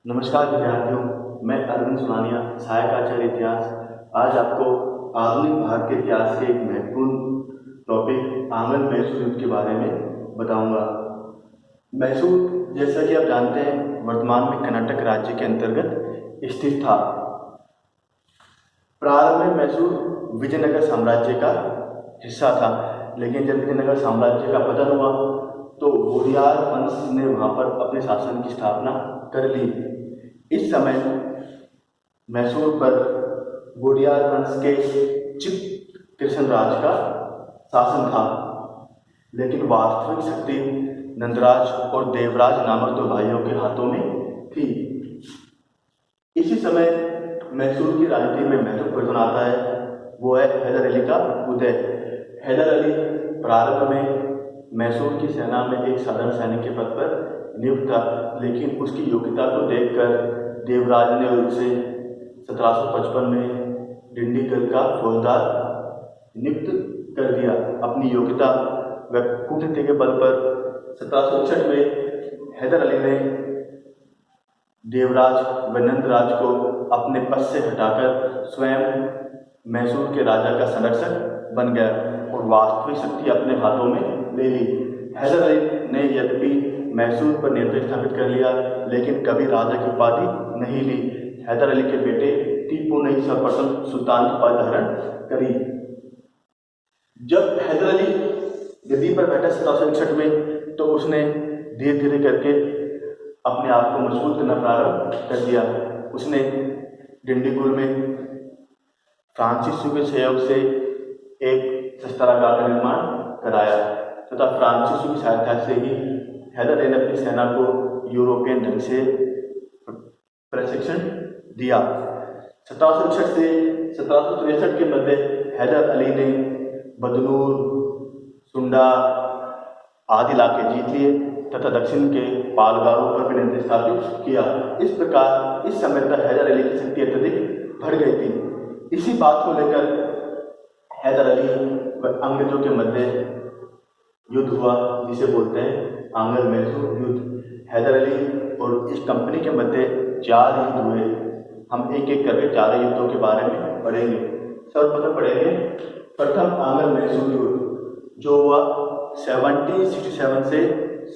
नमस्कार विद्यार्थियों, मैं अरविंद सुनानिया, सहायक आचार्य इतिहास। आज आपको आधुनिक भारत के इतिहास के एक महत्वपूर्ण टॉपिक आंग्ल मैसूर युद्ध के बारे में बताऊंगा। मैसूर, जैसा कि आप जानते हैं, वर्तमान में कर्नाटक राज्य के अंतर्गत स्थित था। प्रारंभ में मैसूर विजयनगर साम्राज्य का हिस्सा था, लेकिन जब विजयनगर साम्राज्य का पतन हुआ तो वोडियार वंश ने वहां पर अपने शासन की स्थापना कर ली। इस समय मैसूर पर वोडियार वंश के चिक कृष्ण राज का शासन था, लेकिन वास्तविक शक्ति नंदराज और देवराज नामक दो भाइयों के हाथों में थी। इसी समय मैसूर की राजनीति में महत्वपूर्ण आता है, वो है हैदर अली का उदय। हैदर अली प्रारंभ में मैसूर की सेना में एक साधारण सैनिक के पद पर नियुक्त था, लेकिन उसकी योग्यता को देखकर देवराज ने उसे 1755 में डिंडीगल का फौजदार नियुक्त कर दिया। अपनी योग्यता व कूटनीति के बल पर 1761 में हैदर अली ने देवराज व नंदराज को अपने पद से हटाकर स्वयं मैसूर के राजा का संरक्षक बन गया और वास्तविक शक्ति अपने हाथों में ले ली। हैदर अली ने यद्यपि मैसूर पर नियंत्रण स्थापित कर लिया, लेकिन कभी राजा की उपाधि नहीं ली। हैदर अली के बेटे टीपू ने सर्वप्रथम सुल्तान की उपाधि धारण करी। जब हैदर अली गद्दी पर बैठा 1761 में, तो उसने धीरे धीरे करके अपने आप को मजबूत करना प्रारंभ कर दिया। उसने डिंडीगुल में फ्रांसीसियों के सहयोग से एक शस्त्रागार का निर्माण कराया तथा फ्रांसीसियों की सहायता से ही हैदर अली ने अपनी सेना को यूरोपियन ढंग से प्रशिक्षण दिया। 1761 से 1763 के मध्य हैदर अली ने बदनूर, सुंडा आदि इलाके जीत लिए तथा दक्षिण के पालगारों पर भी नियंत्रण स्थापित किया। इस प्रकार इस समय तक हैदर अली की शक्ति अत्यधिक बढ़ गई थी। इसी बात को लेकर हैदर अली व अंग्रेजों के मध्य युद्ध हुआ, जिसे बोलते हैं आंग्ल मैसूर युद्ध। हैदर अली और इस कंपनी के मध्य 4 युद्ध हुए। हम एक एक करके 4 युद्धों के बारे में पढ़ेंगे। सर्वप्रथम पढ़ेंगे प्रथम आंग्ल मैसूर युद्ध, जो हुआ 1767 से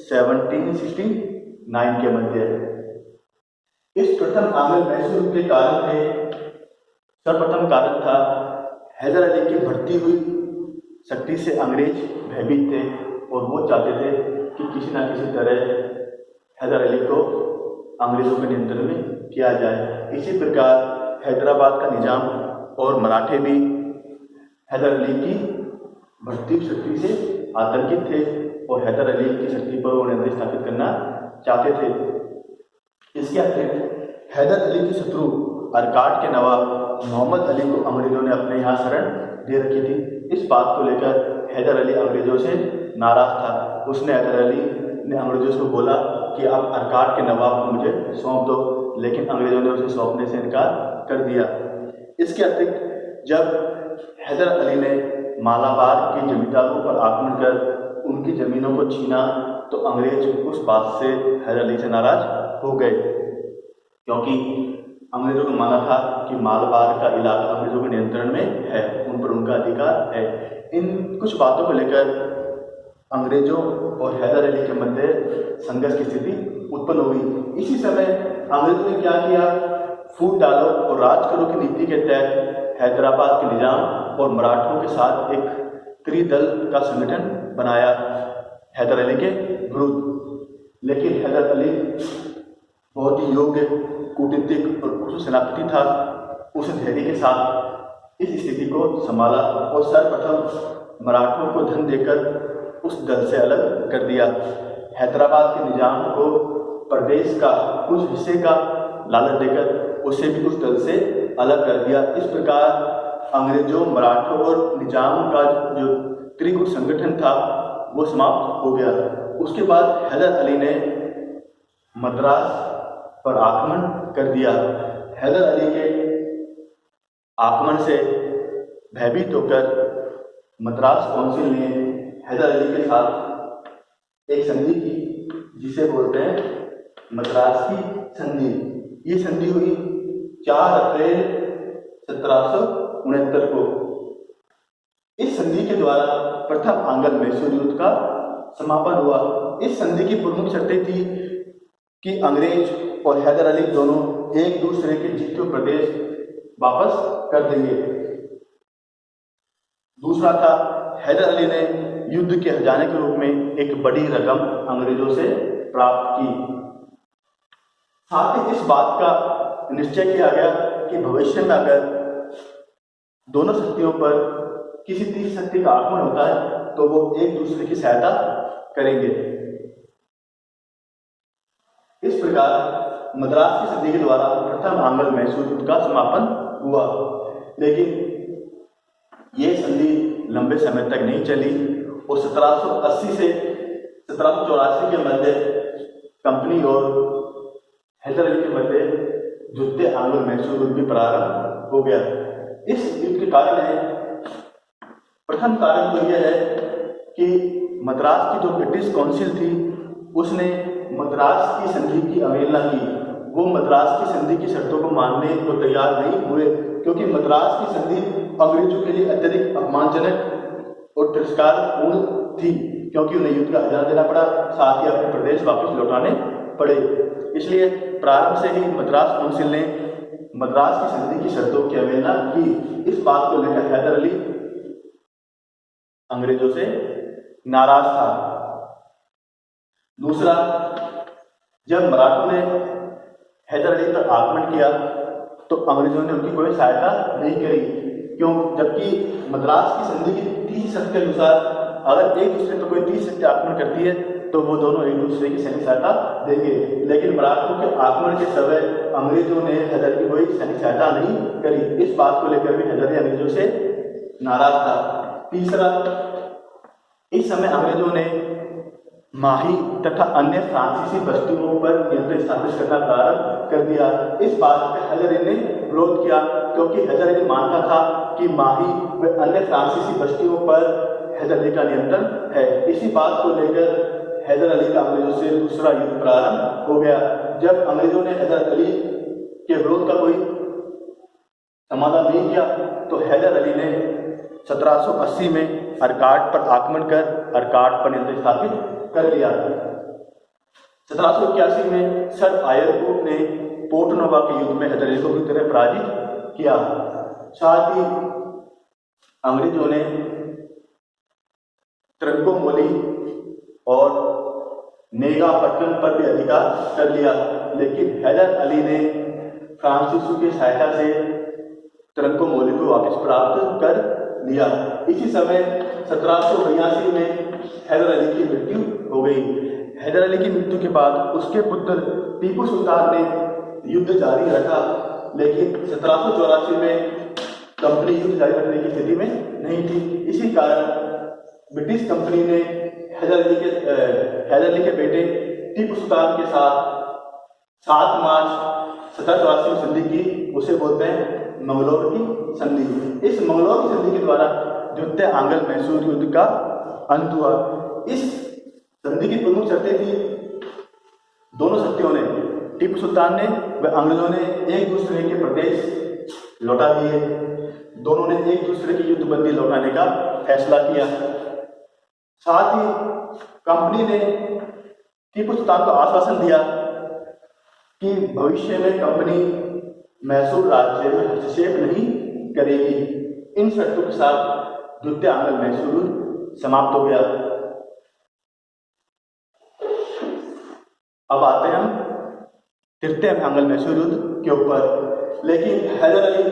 1769 के मध्य। इस प्रथम आंग्ल मैसूर युद्ध के कारण थे, सर्वप्रथम कारण था हैदर अली की बढ़ती हुई शक्ति से अंग्रेज भयभीत थे और वो चाहते थे कि किसी न किसी तरह हैदर अली को अंग्रेजों के नियंत्रण में किया जाए। इसी प्रकार हैदराबाद का निजाम और मराठे भी हैदर अली की बढ़ती शक्ति से आतंकित थे और हैदर अली की शक्ति पर वो नियंत्रण स्थापित करना चाहते थे। इसके अतिरिक्त हैदर अली के शत्रु अरकाट के नवाब मोहम्मद अली को अंग्रेजों ने अपने यहाँ शरण दे रखी थी। इस बात को लेकर हैदर अली अंग्रेजों से नाराज था। उसने हैदर अली ने अंग्रेजों से बोला कि आप अरकाट के नवाब को मुझे सौंप दो, लेकिन अंग्रेजों ने उसे सौंपने से इनकार कर दिया। इसके अतिरिक्त जब हैदर अली ने मालाबार के जमींदारों पर आक्रमण कर उनकी जमीनों को छीना, तो अंग्रेज उस बात से हैदर अली से नाराज हो गए, क्योंकि अंग्रेजों को माना था कि मालाबार का इलाका अंग्रेजों के नियंत्रण में है, उन पर उनका अधिकार है। इन कुछ बातों को लेकर अंग्रेजों और हैदर अली के मध्य संघर्ष की स्थिति उत्पन्न हुई। इसी समय अंग्रेजों ने क्या किया, फूट डालो और राज करो की नीति के तहत हैदराबाद के निजाम और मराठों के साथ एक त्रिदल का संगठन बनाया हैदर अली के विरुद्ध। लेकिन हैदर अली बहुत ही योग्य कूटनीतिक और कुशल सेनापति था। उसने धैर्य के साथ इस स्थिति को संभाला और सर्वप्रथम मराठों को धन देकर उस दल से अलग कर दिया। हैदराबाद के निजाम को प्रदेश का कुछ हिस्से का लालच देकर उसे भी उस दल से अलग कर दिया। इस प्रकार अंग्रेजों, मराठों और निजाम का जो त्रिगुट संगठन था वो समाप्त हो गया। उसके बाद हैदर अली ने मद्रास पर आक्रमण कर दिया। हैदर अली के आक्रमण से भयभीत होकर मद्रास काउंसिल ने हैदर अली के साथ एक संधि की, जिसे बोलते हैं मद्रास की संधि। ये संधि हुई 4 अप्रैल 1769 को। इस संधि के द्वारा प्रथम आंग्ल मैसूर युद्ध का समापन हुआ। इस संधि की प्रमुख शर्तें थी कि अंग्रेज और हैदर अली दोनों एक दूसरे के जीते हुए प्रदेश वापस कर देंगे। दूसरा था, हैदर अली ने युद्ध के खजाने के रूप में एक बड़ी रकम अंग्रेजों से प्राप्त की। साथ ही इस बात का निश्चय किया गया कि भविष्य में अगर दोनों शक्तियों पर किसी तीसरी शक्ति का आक्रमण होता है तो वो एक दूसरे की सहायता करेंगे। इस प्रकार मद्रास की संधि के द्वारा प्रथम आंग्ल मैसूर युद्ध का समापन हुआ। लेकिन यह संधि लंबे समय तक नहीं चली और 1780 से 1784 के मध्य कंपनी और हैदर अली के मध्य द्वितीय आंग्ल मैसूर युद्ध भी प्रारंभ हो गया। इस युद्ध के कारण है, प्रथम कारण तो यह है कि मद्रास की जो ब्रिटिश काउंसिल थी उसने मद्रास की संधि की अवहेलना की। वो मद्रास की संधि की शर्तों को मानने को तैयार नहीं हुए, क्योंकि मद्रास की संधि अंग्रेजों के लिए अत्यधिक अपमानजनक और तिरस्कारपूर्ण थी, क्योंकि उन्हें युद्ध का खजाना देना पड़ा, साथ ही अपने प्रदेश वापस लौटाने पड़े। इसलिए प्रारंभ से ही मद्रास काउंसिल ने मद्रास की संधि की शर्तों की अवहेलना की। इस बात को लेकर हैदर अली अंग्रेजों से नाराज था। दूसरा, जब मराठों ने हैदर अली पर आक्रमण किया तो अंग्रेजों ने उनकी कोई सहायता नहीं करी, क्यों? जबकि मद्रास की संधि की तीसरी शर्त के अनुसार अगर एक दूसरे पर कोई तीसरी शक्ति आक्रमण करती है तो वो दोनों एक दूसरे की सैनिक सहायता देंगे। लेकिन मराठों के आक्रमण के समय अंग्रेजों ने हैदर की कोई सैनिक सहायता नहीं करी। इस बात को लेकर भी हैदर अली अंग्रेजों से नाराज था। तीसरा, इस समय अंग्रेजों ने माही तथा अन्य फ्रांसीसी बस्तियों पर नियंत्रण स्थापित करना प्रारंभ कर दिया। इस बात पर हैदर अली ने विरोध किया, क्योंकि हैदर अली मानता था कि माही व अन्य फ्रांसीसी बस्तियों पर हैदर अली का नियंत्रण है। इसी बात को लेकर हैदर अली का अंग्रेजों से दूसरा युद्ध प्रारंभ हो गया। जब अंग्रेजों ने हैदर अली के विरोध का कोई समाधान नहीं किया तो हैदर अली ने 1780 में अर्काट पर आक्रमण कर अर्काट पर नियंत्रण स्थापित कर लिया। 1781 में सर आयरकूट ने पोर्टनोवा के युद्ध में हैदर अली को पूरी तरह पराजित किया। साथ ही अंग्रेजों ने त्रिंकोमाली और नेगापट्टनम पर भी अधिकार कर लिया, लेकिन हैदर अली ने फ्रांसीसियों की सहायता से त्रिंकोमाली को वापस प्राप्त कर लिया। इसी समय 1782 में हैदर अली की मृत्यु हो गई। हैदर अली की मृत्यु के बाद उसके पुत्र टीपू सुल्तान ने युद्ध जारी रखा, लेकिन 1784 में कंपनी युद्ध जारी रखने की स्थिति में नहीं थी। इसी कारण ब्रिटिश कंपनी ने हैदर अली के बेटे टीपू सुल्तान के साथ 7 मार्च 1784 में संधि की। उसे बोलते हैं मंगलौर की संधि। इस मंगलौर की संधि के द्वारा द्वितीय आंग्ल मैसूर युद्ध का अंत हुआ। इस संधि की प्रमुख शर्तें थी, दोनों शक्तियों ने, टीपू सुल्तान ने व अंग्रेजों ने एक दूसरे के प्रदेश लौटा दिए। दोनों ने एक दूसरे की युद्धबंदी लौटाने का फैसला किया। साथ ही कंपनी ने टीपू सुल्तान को आश्वासन दिया कि भविष्य में कंपनी मैसूर राज्य में हस्तक्षेप नहीं करेगी। इन शर्तों के साथ द्वितीय आंग्ल मैसूर युद्ध समाप्त हो गया। अब आते हैं हम तृतीय आंग्ल मैसूर युद्ध के ऊपर। लेकिन हैदर अली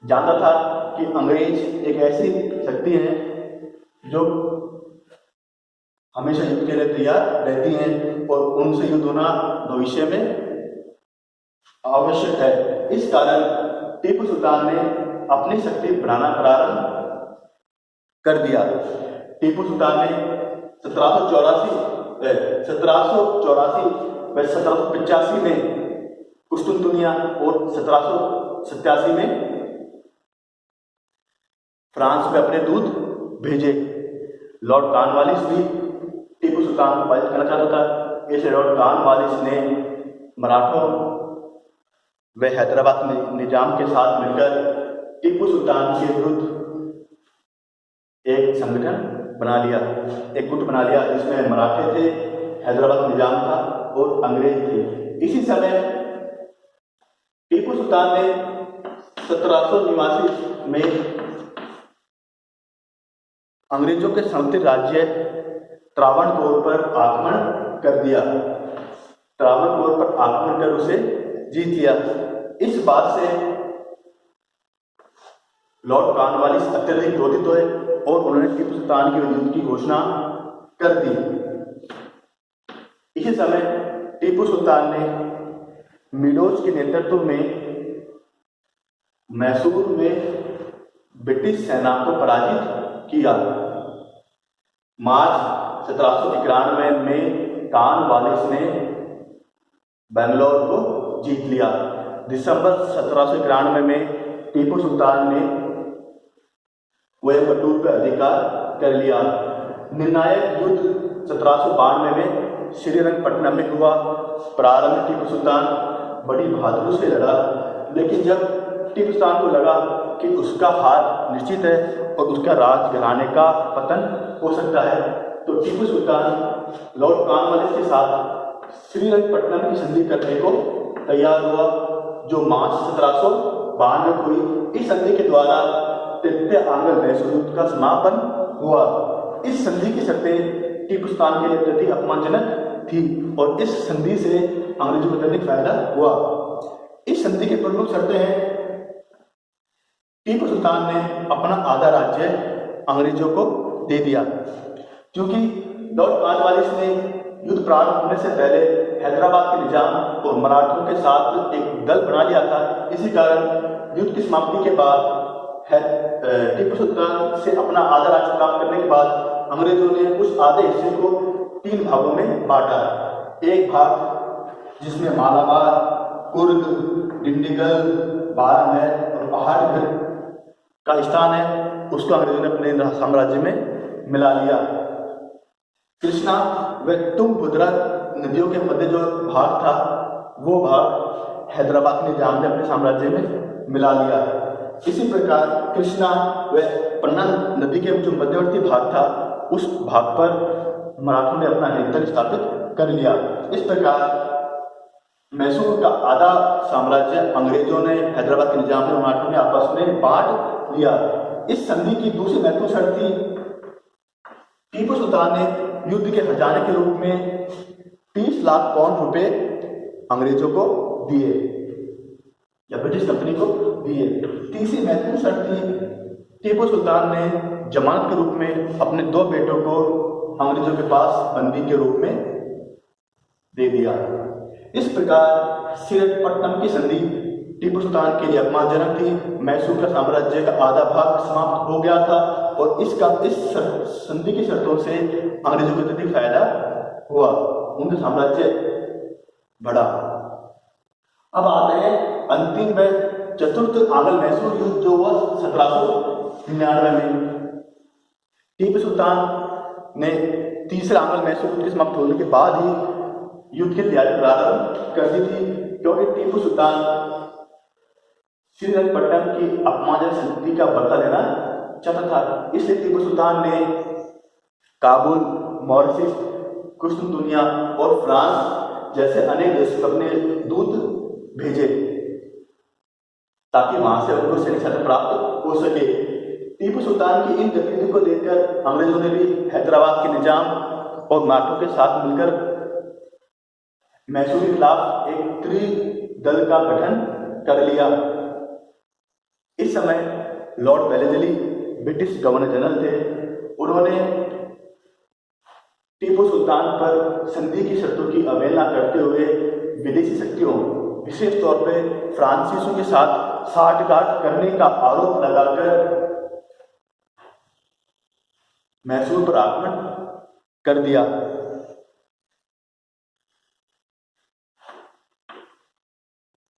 जानता था कि अंग्रेज एक ऐसी शक्ति है जो हमेशा युद्ध के लिए तैयार रहती हैं और उनसे युद्ध होना भविष्य में आवश्यक है। इस कारण टीपू सुल्तान ने अपनी शक्ति बढ़ाना प्रारंभ कर दिया। टीपू सुल्तान ने 1784 व 1785 में कुस्तुनतुनिया और 1787 में फ्रांस में अपने दूत भेजे। लॉर्ड कॉर्नवालिस भी टीपू सुल्तान को पराजित करना चाहता था, इस लॉर्ड कॉर्नवालिस ने मराठों व हैदराबाद निजाम के साथ मिलकर टीपू सुल्तान के विरुद्ध एक संगठन बना लिया, एक गुट बना लिया, जिसमें मराठे थे, हैदराबाद निजाम था और अंग्रेज थे। इसी समय टीपू सुल्तान ने 1789 में अंग्रेजों के संयुक्त राज्य त्रावणकोर पर आक्रमण कर दिया, त्रावणकोर पर आक्रमण कर उसे जीत लिया। इस बात से लॉर्ड कॉर्नवालिस अत्यधिक क्रोधित हुए और उन्होंने टीपू सुल्तान के युद्ध की घोषणा कर दी। इसी समय टीपू सुल्तान ने मिलोज के नेतृत्व में मैसूर में ब्रिटिश सेना को पराजित किया। मार्च 1791 में कॉर्नवालिस ने बेंगलोर को जीत लिया। दिसंबर 1791 में टीपू सुल्तान ने कोयम्बटूर पर अधिकार कर लिया। निर्णायक युद्ध 1792 में श्रीरंगपट्टनम में हुआ। प्रारंभ में टीपू सुल्तान बड़ी बहादुरी से लड़ा, लेकिन जब टीपू सुल्तान को लगा कि उसका हार निश्चित है और उसका राज घराने का पतन हो सकता है, तो टीपू सुल्तान लॉर्ड कॉर्नवालिस के साथ श्रीरंगपट्टनम की संधि करने को तैयार हुआ, जो मार्च 1792 में हुई। इस संधि के द्वारा तृतीय आंग्ल मैसूर युद्ध का समापन हुआ। इस संधि की शर्तें टीपू सुल्तान के लिए अत्यधिक अपमानजनक थी और इस संधि से अंग्रेजों को अत्यधिक फायदा हुआ। इस संधि की प्रमुख शर्तें हैं, टीपू सुल्तान ने अपना आधा राज्य अंग्रेजों को दे दिया, क्योंकि लॉर्ड कॉर्नवालिस ने युद्ध प्रारंभ होने से पहले हैदराबाद के निजाम और मराठों के साथ एक दल बना लिया था। इसी कारण युद्ध की समाप्ति के बाद टीपू सुल्तान से अपना आधा राज्य प्राप्त करने के बाद अंग्रेजों ने उस आधे हिस्से को 3 भागों में बांटा। एक भाग जिसमें मालाबार, कुर्ग, डिंडीगल, बारामैर और पहाड़गढ़ का स्थान है, उसको अंग्रेजों ने अपने साम्राज्य में मिला लिया। कृष्णा व तुंगभद्रा नदियों के मध्य जो भाग था, वो भाग हैदराबाद के निजाम ने अपने साम्राज्य में मिला लिया। इसी प्रकार कृष्णा व पन्ना नदी के जो मध्यवर्ती भाग था, उस भाग पर मराठों ने अपना नियंत्रण स्थापित कर लिया। इस प्रकार मैसूर का आधा साम्राज्य अंग्रेजों ने, हैदराबाद के निजाम ने, मराठों ने आपस में बांट लिया। इस संधि की दूसरी महत्वपूर्ण शर्त थी, टीपू सुल्तान ने युद्ध के खजाने के रूप में 30 लाख पाउंड रुपए अंग्रेजों को दिए या ब्रिटिश कंपनी को दिए। तीसरी महत्वपूर्ण शर्त थी, टीपू सुल्तान ने जमानत के रूप में अपने 2 बेटों को अंग्रेजों के पास बंदी के रूप में दे दिया। इस प्रकार श्रीरंगपट्टनम की संधि टीपू सुल्तान के लिए अपमानजनक थी। मैसूर का साम्राज्य का आधा भाग समाप्त हो गया था और इस संधि की शर्तों से अंग्रेजों को अत्यधिक फायदा हुआ, उनका साम्राज्य बढ़ा। अब आते हैं अंतिम व चतुर्थ आंग्ल मैसूर युद्ध, जो हुआ 1799 में। टीपू सुल्तान ने तीसरे आंग्ल मैसूर युद्ध के समाप्त होने के बाद ही युद्ध की तैयारी प्रारंभ कर दी थी, क्योंकि टीपू सुल्तान श्रीरंगपट्टनम की अपमानजनक संधि का बदला लेना चाहता था। इसलिए टीपू सुल्तान ने काबुल, मॉरिशस, कुस्तुनतुनिया और फ्रांस जैसे अनेक देशों में अपने दूत भेजे, ताकि वहां से उनको सैनिक सहायता प्राप्त हो सके। टीपू सुल्तान की इन गतिविधियों को देखकर अंग्रेजों ने भी हैदराबाद के निजाम और मराठों के साथ मिलकर मैसूर के खिलाफ एक त्रिदल का गठन कर लिया। इस समय Lord Wellesley British governor general थे। उन्होंने टीपू सुल्तान पर संधि की शर्तों की अवहेलना करते हुए विदेशी शक्तियों, विशेष तौर पर फ्रांसीसियों के साथ साठगांठ करने का आरोप लगाकर मैसूर पर आक्रमण कर दिया।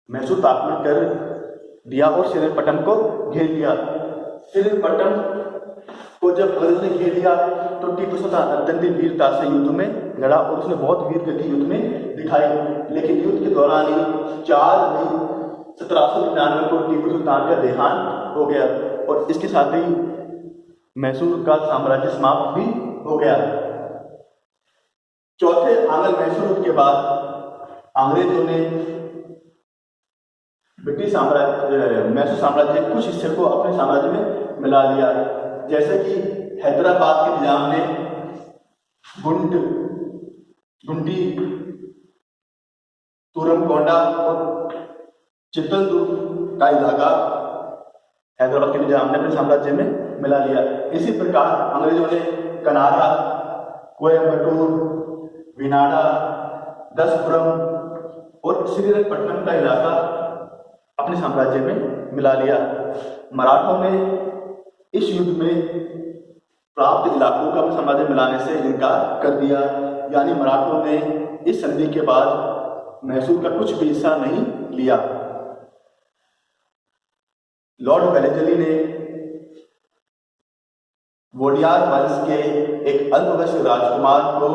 मैसूर पर आक्रमण कर दिया और श्रीरंगपट्टनम को घेर लिया। श्रीरंगपट्टनम को जब अंग्रेजों ने घेर लिया तो टीपू सुल्तान अत्यंत वीरता से युद्ध में लड़ा और उसने बहुत वीर गति युद्ध में दिखाई। लेकिन युद्ध के दौरान ही 4 मई 1799 को टीपू सुल्तान का देहांत हो गया और इसके साथ ही मैसूर का साम्राज्य समाप्त भी हो गया। चौथे आंग्ल मैसूर युद्ध के बाद अंग्रेजों ने ब्रिटिश साम्राज्य मैसूर साम्राज्य के कुछ हिस्से को अपने साम्राज्य में मिला लिया, जैसे कि हैदराबाद के निजाम ने गुंडी, तुरमकोंडा और चित्तलदुर्ग का इलाका हैदराबाद के निजाम ने अपने साम्राज्य में मिला लिया। इसी प्रकार अंग्रेजों ने कनाडा, कोयम्बटूर, विनाडा, दसपुरम और श्रीरंगपट्टनम का इलाका अपने साम्राज्य में मिला लिया। मराठों ने इस युद्ध में प्राप्त इलाकों का अपने साम्राज्य में मिलाने से इनकार कर दिया, यानी मराठों ने इस संधि के बाद मैसूर का कुछ भी हिस्सा नहीं लिया। लॉर्ड वेलेस्ली ने वोडियार वंश के एक अल्पवयस्क राजकुमार को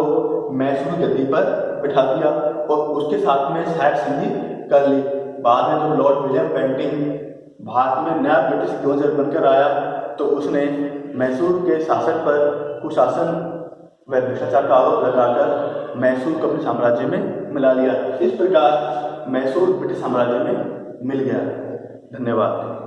मैसूर गद्दी पर बिठा दिया और उसके साथ में सहायक संधि कर ली। बाद में जब लॉर्ड विलियम बेंटिंक भारत में नया ब्रिटिश गवर्नर बनकर आया तो उसने मैसूर के शासक पर कुशासन व भ्रष्टाचार का आरोप लगाकर मैसूर को अपने साम्राज्य में मिला लिया। इस प्रकार मैसूर ब्रिटिश साम्राज्य में मिल गया। धन्यवाद।